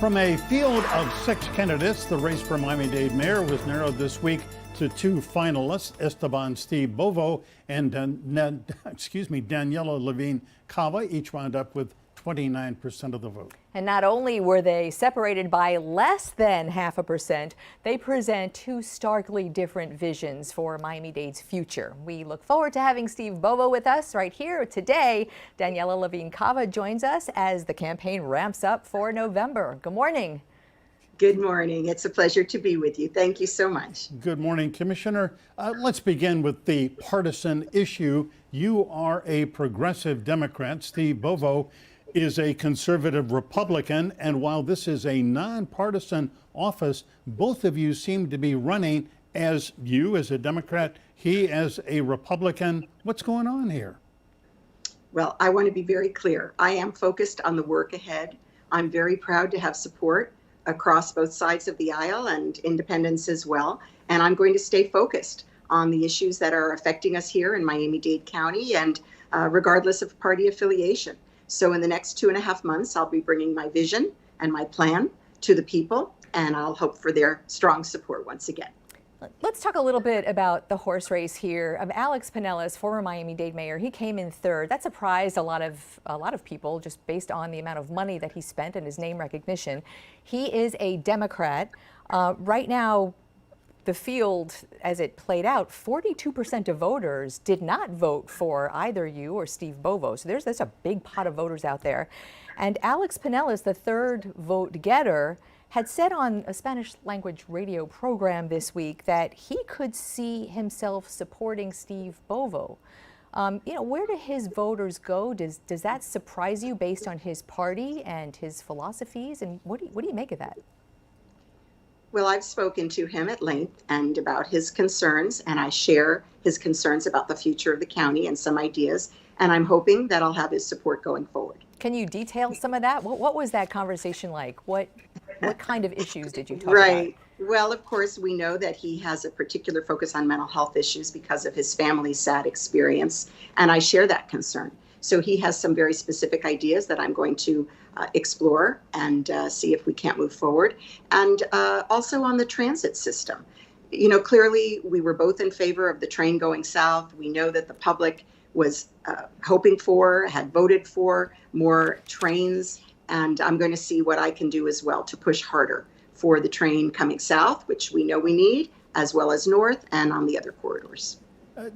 From a field of 6 candidates, the race for Miami-Dade mayor was narrowed this week to 2 finalists, Esteban Steve Bovo and Daniella Levine Cava. Each wound up with 29% of the vote. And not only were they separated by less than 0.5%, they present 2 starkly different visions for Miami-Dade's future. We look forward to having Steve Bovo with us right here today. Daniella Levine Cava joins us as the campaign ramps up for November. Good morning. Good morning. It's a pleasure to be with you. Thank you so much. Good morning, Commissioner. Let's begin with the partisan issue. You are a progressive Democrat. Steve Bovo is a conservative Republican, and while this is a nonpartisan office, both of you seem to be running as you as a Democrat, he as a Republican. What's going on here? Well, I want to be very clear. I am focused on the work ahead. I'm very proud to have support across both sides of the aisle and independents as well, and I'm going to stay focused on the issues that are affecting us here in Miami-Dade County and regardless of party affiliation. So in the next 2.5 months, I'll be bringing my vision and my plan to the people, and I'll hope for their strong support once again. Let's talk a little bit about the horse race here. Alex Pinellas, former Miami-Dade mayor, he came in third. That surprised a lot of people just based on the amount of money that he spent and his name recognition. He is a Democrat. Right now, the field, as it played out, 42% of voters did not vote for either you or Steve Bovo. So there's a big pot of voters out there. And Alex Pinellas, the third vote getter, had said on a Spanish language radio program this week that he could see himself supporting Steve Bovo. Where do his voters go? Does that surprise you based on his party and his philosophies? And what do you make of that? Well, I've spoken to him at length and about his concerns, and I share his concerns about the future of the county and some ideas, and I'm hoping that I'll have his support going forward. Can you detail some of that? What was that conversation like? What kind of issues did you talk Right. about? Well, of course, we know that he has a particular focus on mental health issues because of his family's sad experience, and I share that concern. So he has some very specific ideas that I'm going to explore and see if we can't move forward. And also on the transit system. Clearly we were both in favor of the train going south. We know that the public was hoping for, had voted for more trains. And I'm going to see what I can do as well to push harder for the train coming south, which we know we need, as well as north and on the other corridors.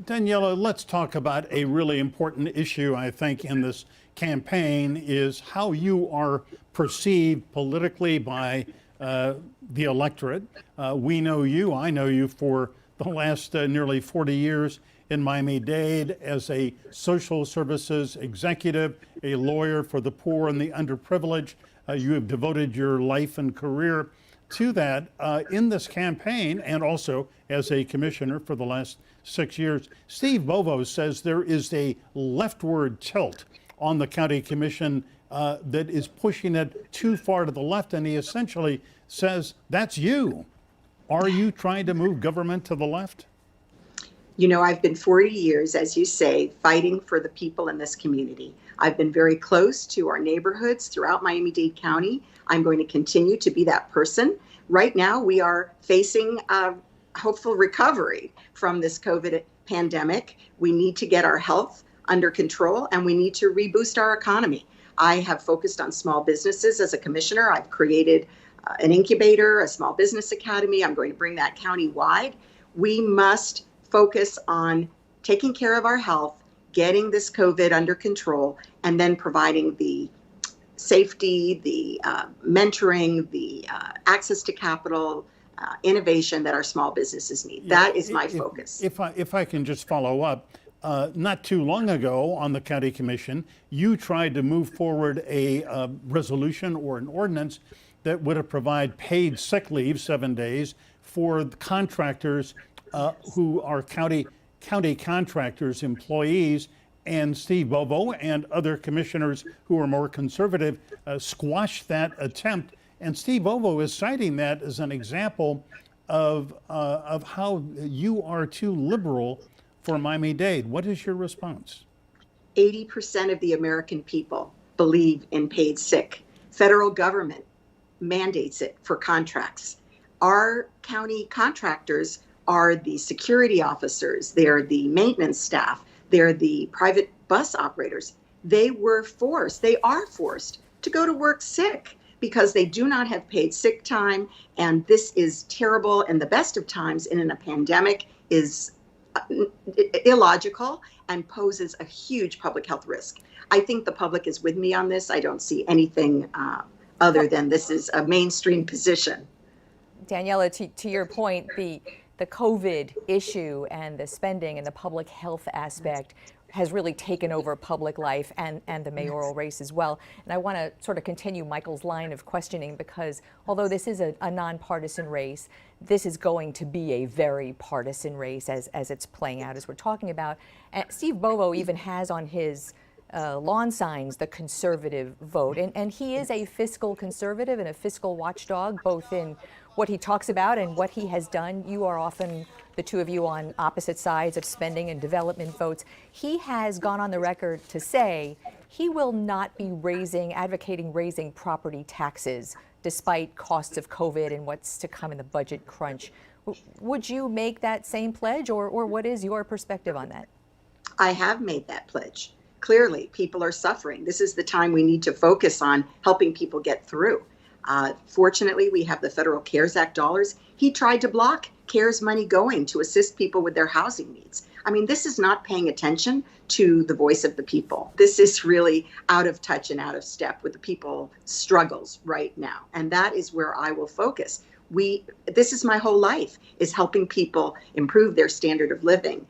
Daniella, let's talk about a really important issue, I think, in this campaign is how you are perceived politically by the electorate. We know you, I know you for the last nearly 40 years in Miami-Dade as a social services executive, a lawyer for the poor and the underprivileged. You have devoted your life and career to that in this campaign and also as a commissioner for the last 6 years. Steve Bovo says there is a leftward tilt on the county commission that is pushing it too far to the left, and he essentially says, that's you. Are you trying to move government to the left? I've been 40 years, as you say, fighting for the people in this community. I've been very close to our neighborhoods throughout Miami-Dade County. I'm going to continue to be that person. Right now, we are facing a hopeful recovery from this COVID pandemic. We need to get our health under control, and we need to reboost our economy. I have focused on small businesses as a commissioner. I've created an incubator, a small business academy. I'm going to bring that county-wide. We must focus on taking care of our health, getting this COVID under control, and then providing the safety, the mentoring, the access to capital, innovation that our small businesses need. That is my focus. If I can just follow up, not too long ago on the county commission, you tried to move forward a resolution or an ordinance that would have provided paid sick leave, 7 days, for the contractors who are county contractors, employees, and Steve Bovo and other commissioners who are more conservative squashed that attempt. And Steve Bovo is citing that as an example of how you are too liberal for Miami-Dade. What is your response? 80% of the American people believe in paid sick. Federal government mandates it for contracts. Our county contractors are the security officers, they're the maintenance staff, they're the private bus operators. They are forced to go to work sick because they do not have paid sick time. And this is terrible. And the best of times in a pandemic is illogical and poses a huge public health risk. I think the public is with me on this. I don't see anything other than this is a mainstream position. Daniella, to your point, the COVID issue and the spending and the public health aspect has really taken over public life and the mayoral race as well. And I want to sort of continue Michael's line of questioning, because although this is a nonpartisan race, this is going to be a very partisan race as it's playing out, as we're talking about. And Steve Bovo even has on his lawn signs the conservative vote. And he is a fiscal conservative and a fiscal watchdog, both in what he talks about and what he has done. You are often, the two of you, on opposite sides of spending and development votes. He has gone on the record to say he will not be advocating raising property taxes despite costs of COVID and what's to come in the budget crunch. Would you make that same pledge, or what is your perspective on that? I have made that pledge. Clearly, people are suffering. This is the time we need to focus on helping people get through. Fortunately, we have the Federal CARES Act dollars. He tried to block CARES money going to assist people with their housing needs. I mean, this is not paying attention to the voice of the people. This is really out of touch and out of step with the people's struggles right now. And that is where I will focus. This is my whole life, is helping people improve their standard of living,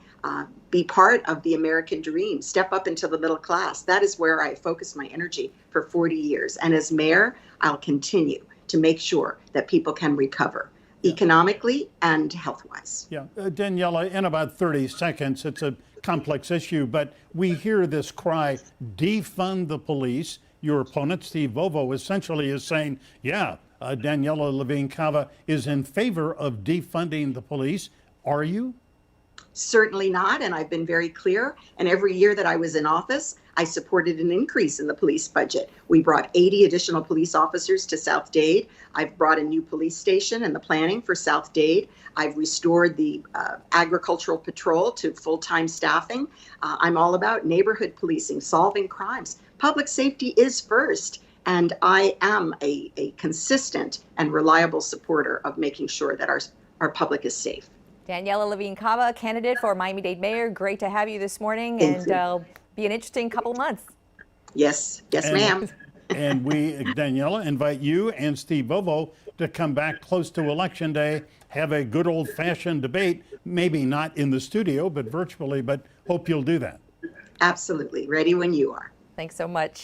be part of the American dream, step up into the middle class. That is where I focus my energy for 40 years. And as mayor, I'll continue to make sure that people can recover economically and health-wise. Yeah, Daniella, in about 30 seconds, it's a complex issue, but we hear this cry, defund the police. Your opponent, Steve Bovo, essentially is saying, yeah, Daniella Levine Cava is in favor of defunding the police. Are you? Certainly not, and I've been very clear. And every year that I was in office, I supported an increase in the police budget. We brought 80 additional police officers to South Dade. I've brought a new police station and the planning for South Dade. I've restored the agricultural patrol to full-time staffing. I'm all about neighborhood policing, solving crimes. Public safety is first. And I am a consistent and reliable supporter of making sure that our public is safe. Daniella Levine Cava, candidate for Miami-Dade mayor. Great to have you this morning, Thank and be an interesting couple of months. Yes, ma'am. And we, Daniella, invite you and Steve Bovo to come back close to Election Day, have a good old-fashioned debate, maybe not in the studio, but virtually, but hope you'll do that. Absolutely. Ready when you are. Thanks so much.